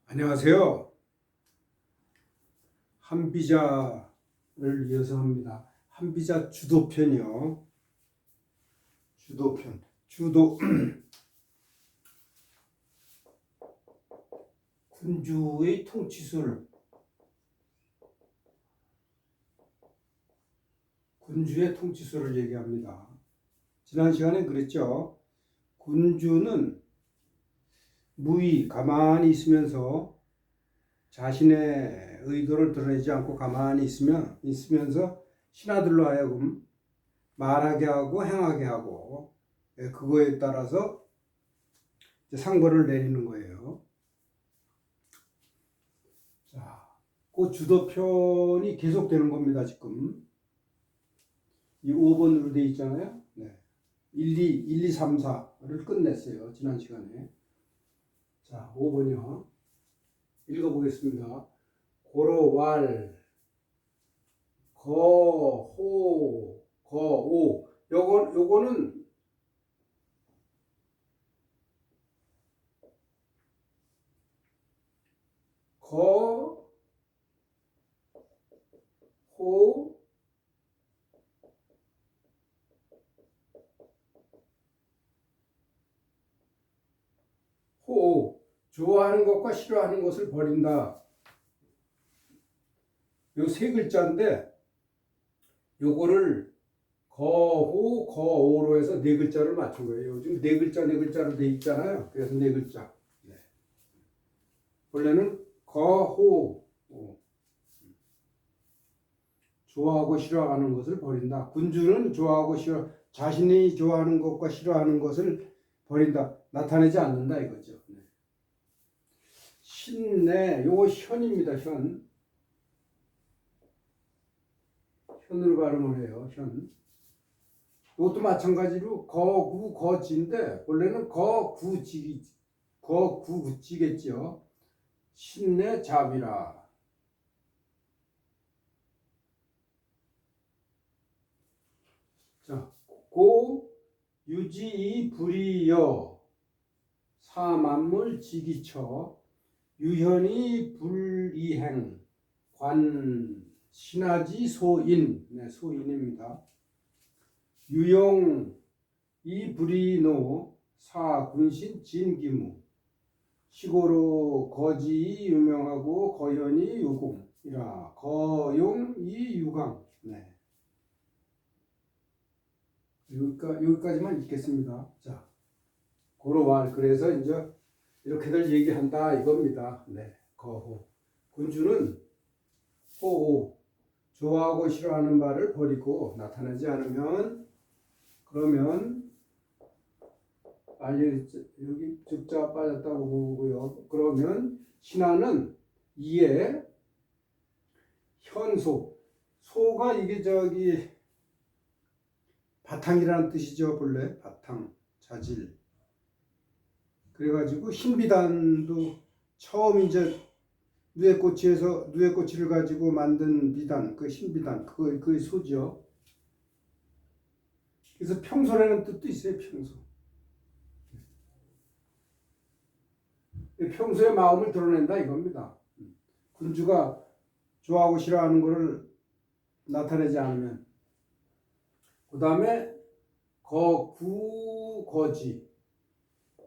안녕하세요. 한비자를 이어서 합니다. 한비자 주도편이요. 주도편. 주도 군주의 통치술. 군주의 통치술을 얘기합니다. 지난 시간에 그랬죠. 군주는 무의, 가만히 있으면서 자신의 의도를 드러내지 않고 가만히 있으면서 신하들로 하여금 말하게 하고 행하게 하고, 그거에 따라서 상벌을 내리는 거예요. 자, 그 주도편이 계속되는 겁니다. 지금 이 5번으로 돼 있잖아요. 네. 1, 2, 3, 4를 끝냈어요. 지난 시간에. 자, 5번이요. 읽어보겠습니다. 고로왈, 거, 호, 거, 오. 요거는 거, 호, 호. 좋아하는 것과 싫어하는 것을 버린다. 요 세 글자인데 요거를 거호, 거오로 해서 네 글자를 맞춘 거예요. 요즘 네 글자로 돼 있잖아요. 그래서 네 글자. 네. 원래는 거호, 좋아하고 싫어하는 것을 버린다. 군주는 자신이 좋아하는 것과 싫어하는 것을 버린다. 나타내지 않는다 이거죠. 네. 신내, 요거 현입니다. 현으로 발음을 해요. 현. 이것도 마찬가지로 거구, 거지인데 원래는 거구지겠죠. 신내 잡이라. 자, 고 유지이 불이여 사만물 지기처 유현이 불이행 관 신하지 소인. 네, 소인입니다. 유용 이불이노 사군신 진기무 시고로 거지 유명하고 거현이 유공이라 거용이 유강. 네. 여기까지만 읽겠습니다. 자, 고로왈. 그래서 이제 이렇게들 얘기한다 이겁니다. 네, 거호. 군주는 호호. 좋아하고 싫어하는 바를 버리고 나타나지 않으면 그러면 여기 즉자 빠졌다고 보고요. 그러면 신하는 이에 현소. 소가 이게 바탕이라는 뜻이죠. 본래 바탕, 자질. 그래가지고 흰비단도 처음 이제 누에꼬치를 가지고 만든 비단, 그 흰비단, 그게 소죠. 그래서 평소라는 뜻도 있어요. 평소의 마음을 드러낸다 이겁니다. 군주가 좋아하고 싫어하는 것을 나타내지 않으면. 그 다음에 거지.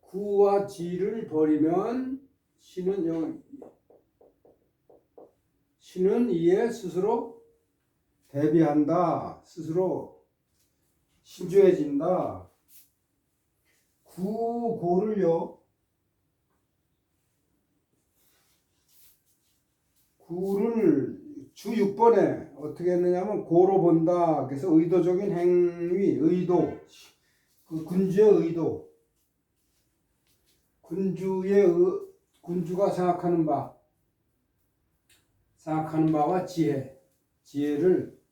구와 지를 버리면 신은 이에 스스로 대비한다. 스스로 신중해진다. 구를 주 6번에 어떻게 했느냐면 고로 본다. 그래서 의도적인 행위, 의도, 그 군주의 의도, 군주가 생각하는 바와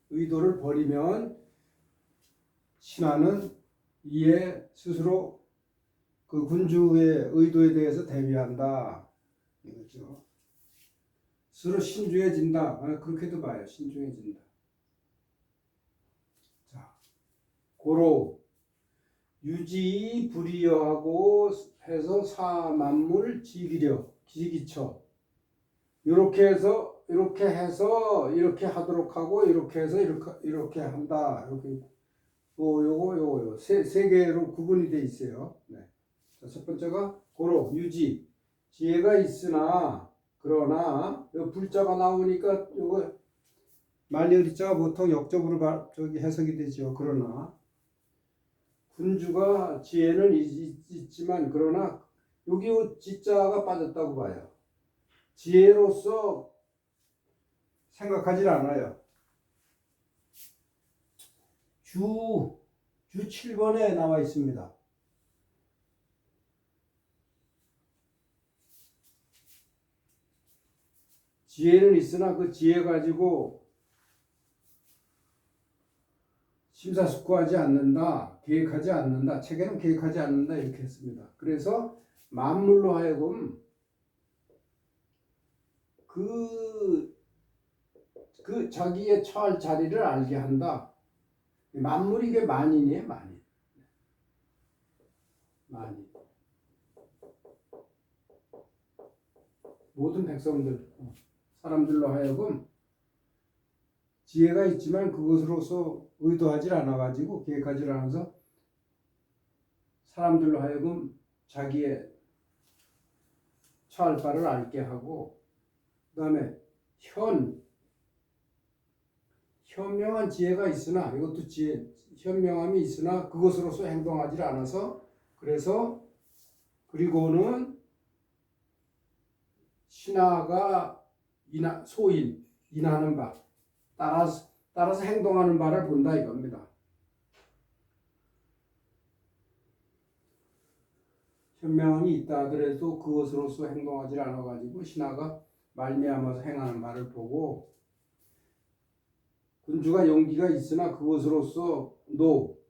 의도를 버리면 신하는 이에 스스로 그 군주의 의도에 대해서 대비한다. 이거죠. 스스로 신중해진다. 그렇게도 봐요. 신중해진다. 자, 고로 유지 불이여하고 해서 사만물 지기처. 이렇게 하도록 하고 이렇게 해서 이렇게 한다. 이렇게 요거 세 개로 구분이 돼 있어요. 네. 자, 첫 번째가 고로 유지 지혜가 있으나 그러나 요 불자가 나오니까 요거 말리을자가 보통 역접으로 저기 해석이 되죠. 그러나 군주가 지혜는 있지만 그러나 여기 지자가 빠졌다고 봐요. 지혜로서 생각하지 않아요. 주 7번에 나와 있습니다. 지혜는 있으나 그 지혜 가지고 심사숙고하지 않는다, 계획하지 않는다, 체계는 계획하지 않는다 이렇게 했습니다. 그래서 만물로 하여금 그 자기의 처할 자리를 알게 한다. 만물이 이게 만인이에요, 만인. 만인. 모든 백성들, 사람들로 하여금 지혜가 있지만 그것으로서 의도하지 않아가지고 계획하지 않아서 사람들로 하여금 자기의 처할 바를 알게 하고 그 다음에 현명한 지혜가 있으나 이것도 현명함이 있으나 그것으로서 행동하지 않아서 그래서 그리고는 신하가 인하는 바 따라서 행동하는 바를 본다 이겁니다. 현명함이 있다 하더라도 그것으로서 행동하지 않아가지고 신하가 말미암아서 행하는 바를 보고 군주가 용기가 있으나 그것으로서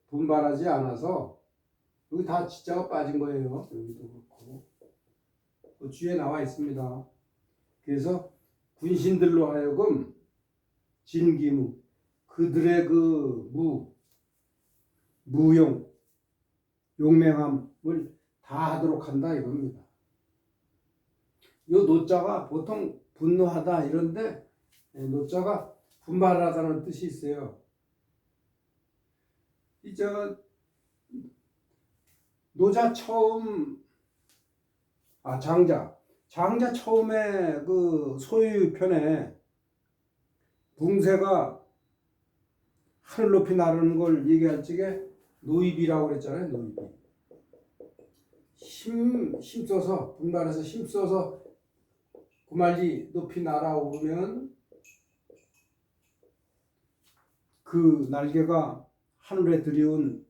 분발하지 않아서 여기 다 지자가 빠진 거예요. 여기도 그렇고 그 뒤에 나와 있습니다. 그래서 군신들로 하여금 진기무 그들의 그 용맹함을 다 하도록 한다 이겁니다. 이 노자가 보통 분노하다 이런데 노자가 분발하다는 뜻이 있어요. 노자 처음 장자 처음에 그 소유편에 붕새가 하늘 높이 나르는 걸 얘기할 적에 노입이라고 그랬잖아요. 노입이 힘써서 분발해서 힘써서 구말리 높이 날아오르면 그 날개가 하늘에 들이온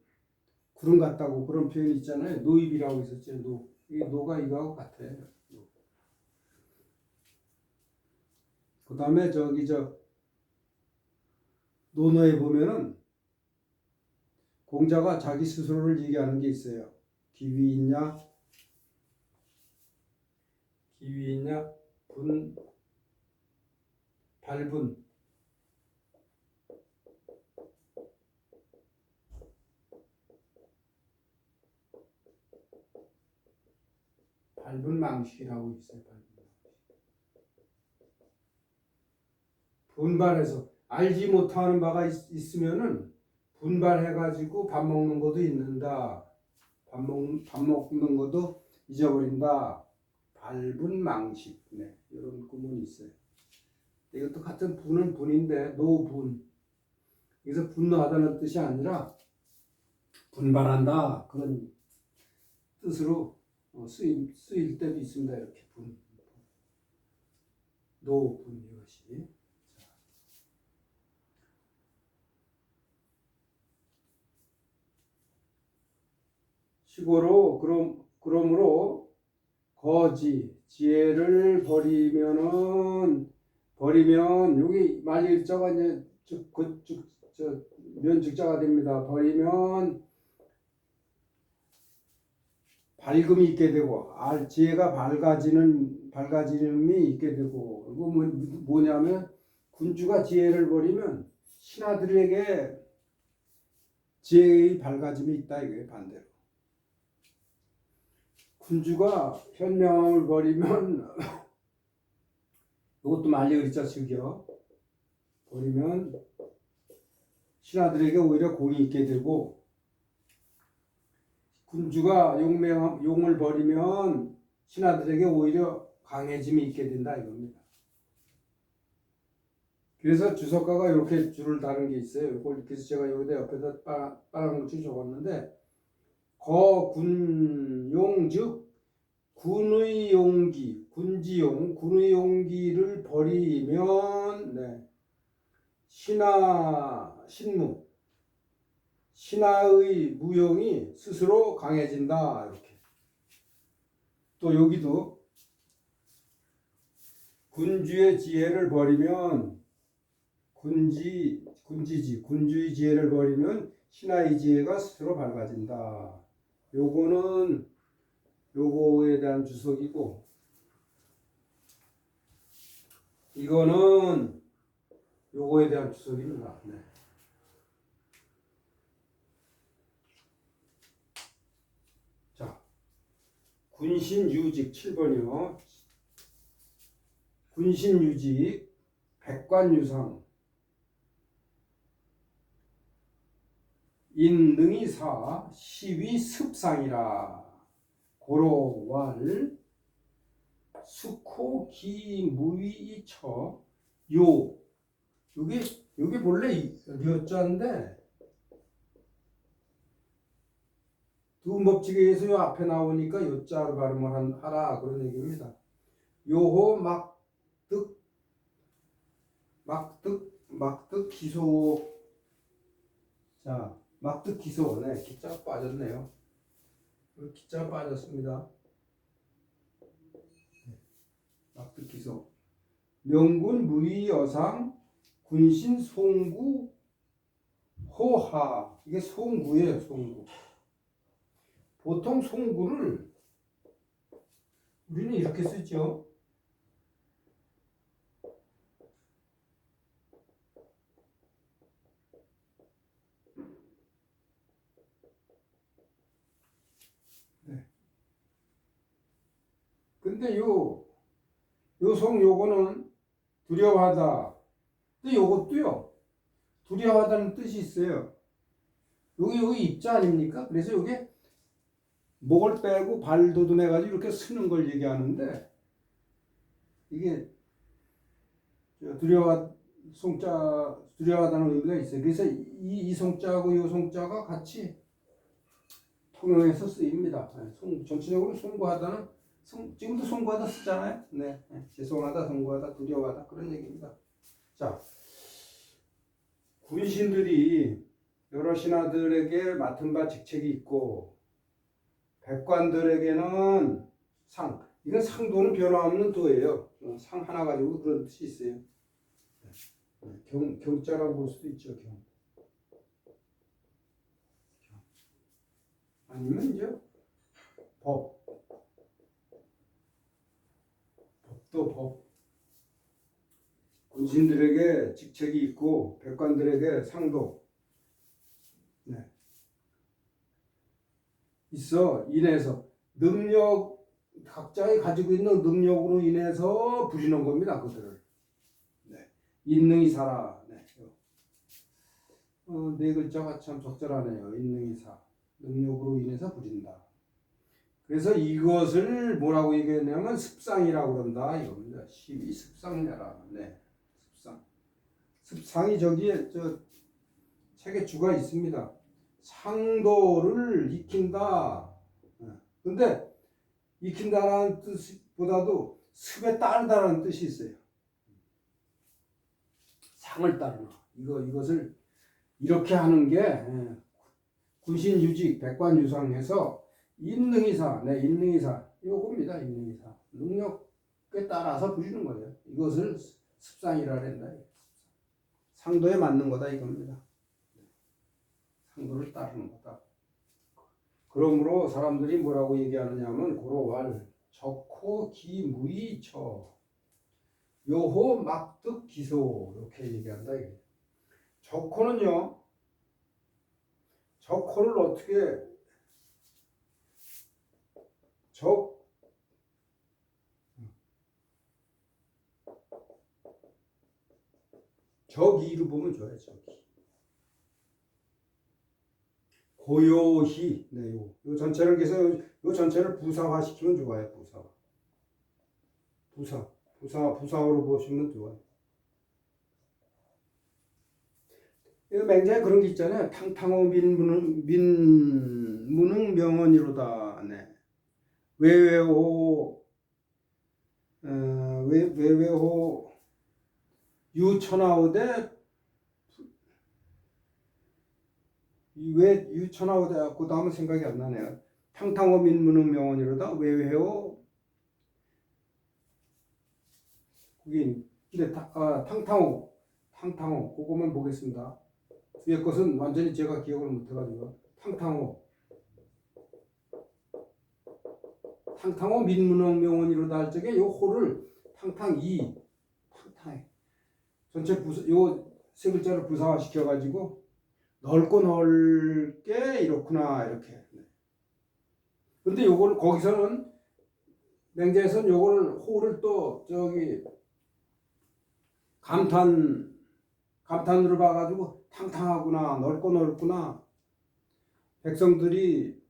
구름 같다고 그런 표현이 있잖아요. 노입이라고 있었죠. 이게 노가 이거하고 같아요. 그 다음에 논어에 보면은 공자가 자기 스스로를 얘기하는 게 있어요. 기위 있냐? 발분. 발분망식이라고 있어요. 분발해서 알지 못하는 바가 있으면은 분발해가지고 밥 먹는 것도 잊는다. 밥 먹는 것도 잊어버린다. 발분망식. 네, 이런 구문이 있어요. 이것도 같은 분은 분인데 노분. 여기서 분노하다는 뜻이 아니라 분발한다 그런 뜻으로 쓰일 때도 있습니다. 이렇게 노분 이것이. 시고로 그러므로 지혜를 버리면 여기 말일자가 이제 면직자가 됩니다. 버리면 밝음이 있게 되고 지혜가 밝아짐이 있게 되고 이거 뭐냐면 군주가 지혜를 버리면 신하들에게 지혜의 밝아짐이 있다 이거예요. 반대로 군주가 현명함을 버리면 이것도 만리 의자 즉이요. 버리면 신하들에게 오히려 공이 있게 되고, 군주가 용을 버리면 신하들에게 오히려 강해짐이 있게 된다 이겁니다. 그래서 주석가가 이렇게 줄을 다른 게 있어요. 그래서 제가 여기다 옆에다 빨간 글씨 적었는데, 거군용 즉 군의 용기, 군지용, 군의 용기를 버리면 네, 신무, 신하의 무용이 스스로 강해진다. 이렇게. 또 여기도 군주의 지혜를 버리면 군주의 지혜를 버리면 신하의 지혜가 스스로 밝아진다. 요거는 요거에 대한 주석이고, 이거는 요거에 대한 주석입니다. 네. 자, 군신유직 7번이요. 군신유직 백관유상 인능이사 시위습상이라 고로왈 수코기무위처 요 요게 본래 여자인데 두 법칙에 의해서 요 앞에 나오니까 요자로 발음을 하라 그런 얘기입니다. 요호 막득 기소. 자, 막득 기소. 네, 기자가 빠졌네요. 기자가 빠졌습니다. 막득 기소. 명군 무의 여상 군신 송구 호하. 이게 송구예요, 송구. 보통 송구를 우리는 이렇게 쓰죠. 네. 근데 요거는 두려워하다. 근데 요것도요. 두려워하다는 뜻이 있어요. 여기 입자 아닙니까? 그래서 요게 목을 빼고 발도듬해가지고 이렇게 쓰는 걸 얘기하는데, 이게 두려워하다는 의미가 있어요. 그래서 이 송자하고 이 송자가 같이 통용해서 쓰입니다. 전체적으로 송구하다는 지금도 송구하다 쓰잖아요. 네, 죄송하다, 송구하다, 두려워하다 그런 얘기입니다. 자, 군신들이 여러 신하들에게 맡은 바 직책이 있고, 백관들에게는 이건 상도는 변화없는 도예요. 상 하나 가지고 그런 뜻이 있어요. 경자라고 볼 수도 있죠. 아니면 이제 법도 법. 군신들에게 직책이 있고 백관들에게 상도 있어. 인해서 각자의 가지고 있는 능력으로 인해서 부리는 겁니다. 그들을. 인능이 살아. 네 글자가 참 적절하네요. 인능이 사. 능력으로 인해서 부린다. 그래서 이것을 뭐라고 얘기했냐면 습상이라고 그런다 이겁니다. 시비 습상이라. 네, 습상. 습상이 저기에 책에 주가 있습니다. 상도를 익힌다. 근데 익힌다라는 뜻보다도 습에 따르다라는 뜻이 있어요. 상을 따르나. 이것을 이렇게 하는 게 군신유직 백관유상해서 인능이사, 인능이사 요겁니다. 인능이사 능력에 따라서 부리는 거예요. 이것을 습상이라 한다. 상도에 맞는 거다 이겁니다. 상도를 따르는 거다. 그러므로 사람들이 뭐라고 얘기하느냐면 고로왈 적호 기무이처 요호 막득 기소 이렇게 얘기한다. 적호는요. 적호를 어떻게 저기로 보면 좋아요. 저기. 고요히. 네, 요 전체를 그래서 요 전체를 부사화시키면 좋아요. 부사어로 보시면 좋아요. 이거 맹자에 그런 게 있잖아요. 탕탕호 민무능 명언이로다. 네. 외외호 외외호 유천하오대 왜 유천하오대 그 다음은 생각이 안 나네요. 탕탕호 민무능 명언이로다. 외외호 그게 근데 탕탕호 그거만 보겠습니다. 위에 것은 완전히 제가 기억을 못해가지고 탕탕호 민문학 명언이로다 할 적에 요 호를 탕탕 전체 요 세 글자를 부사화 시켜가지고 넓고 넓게 이렇구나 이렇게. 근데 요걸 거기서는 맹자에서는 요거를 호를 또 저기 감탄으로 봐가지고 탕탕하구나 넓고 넓구나 백성들이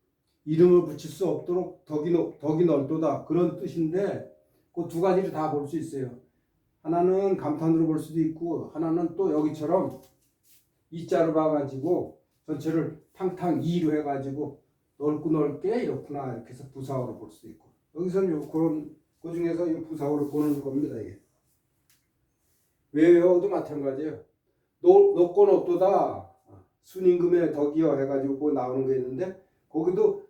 이름을 붙일 수 없도록 덕이 넓도다 그런 뜻인데 그 두 가지를 다 볼 수 있어요. 하나는 감탄으로 볼 수도 있고 하나는 또 여기처럼 이자로 봐가지고 전체를 탕탕이로 해가지고 넓고 넓게 이렇구나 이렇게 해서 부사어로 볼 수도 있고 여기서는 그런 그 중에서 이 부사어로 보는 겁니다. 이게 외외어도 마찬가지예요. 높고 높도다 순임금의 덕이여 해가지고 그거 나오는 게 있는데 거기도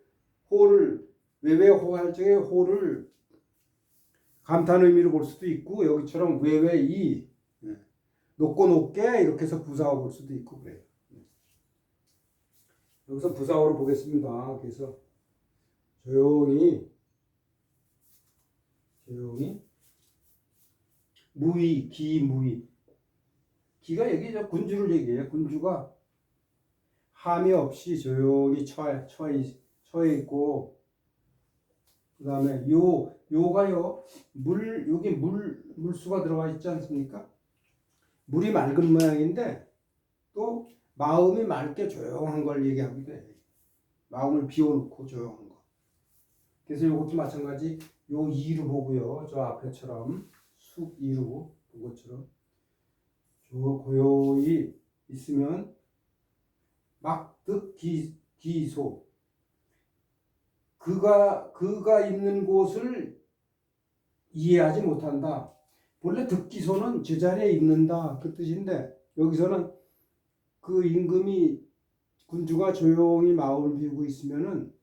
호를 외외호 할 적에 호를 감탄 의미로 볼 수도 있고 여기처럼 외외이 높고 높게 이렇게 해서 부사어 볼 수도 있고 그래요. 여기서 부사어로 보겠습니다. 그래서 조용히 무의 기무의 기가 여기 군주를 얘기해요. 군주가 함이 없이 조용히 처해 있고 그 다음에 요가요 여기 물수가 들어가 있지 않습니까? 물이 맑은 모양인데 또 마음이 맑게 조용한 걸 얘기하기도 해요. 마음을 비워놓고 조용한 거. 그래서 이것도 마찬가지 요 이로 보고요. 저 앞에처럼 숲 이로 본 것처럼 저 고요히 있으면 막득 기소 그가 있는 곳을 이해하지 못한다. 본래 득기소는 제자리에 있는다 그 뜻인데 여기서는 그 임금이 군주가 조용히 마음을 비우고 있으면은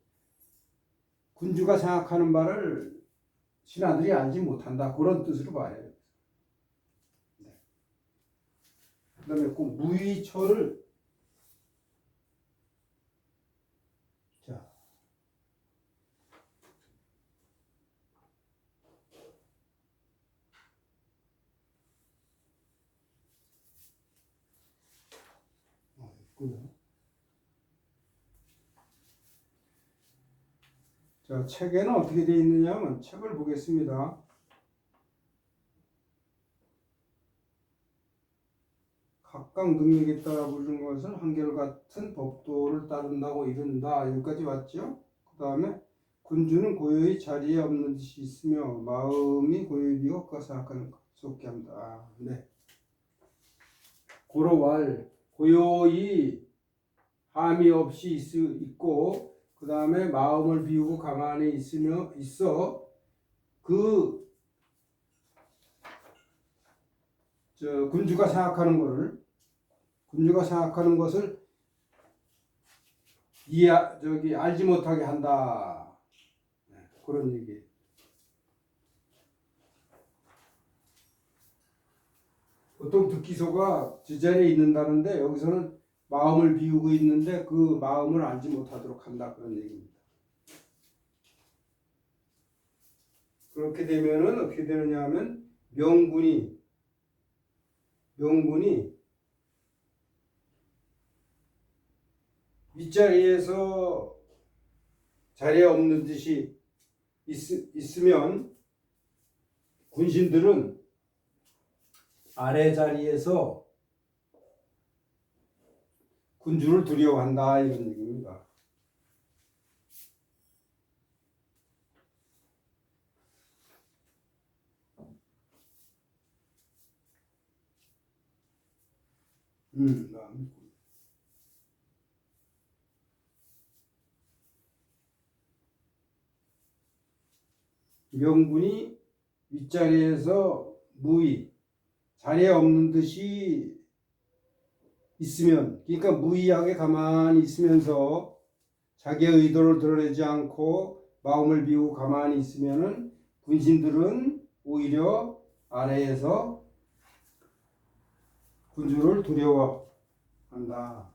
군주가 생각하는 바를 신하들이 알지 못한다 그런 뜻으로 봐요. 네. 그다음에 그 무의처를 자, 책에는 어떻게 되어 있느냐면 책을 보겠습니다. 각각 능력에 따라 부르는 것을 한결같은 법도를 따른다고 이른다. 여기까지 왔죠? 그 다음에 군주는 고요히 자리에 없는 듯이 있으며 마음이 고요히 비어 그가 생각하는 것을 없게 한다. 네. 고로왈 고요히 함이 없이 있고 그 다음에 마음을 비우고 가만히 있어 군주가 생각하는 것을 알지 못하게 한다. 그런 얘기. 보통 득기소가 제자리에 있는다는데 여기서는 마음을 비우고 있는데 그 마음을 알지 못하도록 한다 그런 얘기입니다. 그렇게 되면은 어떻게 되느냐 하면 명분이 윗자리에서 자리에 없는 듯이 있으면 군신들은 아래 자리에서 군주를 두려워한다 이런 얘기입니다. 음, 명분이 윗자리에서 무의, 자리에 없는 듯이 있으면, 그러니까 무의하게 가만히 있으면서 자기의 의도를 드러내지 않고 마음을 비우고 가만히 있으면은 군신들은 오히려 아래에서 군주를 두려워한다.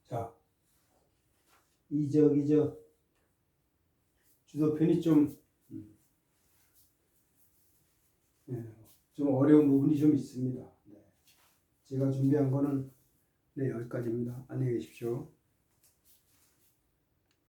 자, 이적 주도편이 좀 어려운 부분이 좀 있습니다. 네. 제가 준비한 거는 네, 여기까지입니다. 안녕히 계십시오.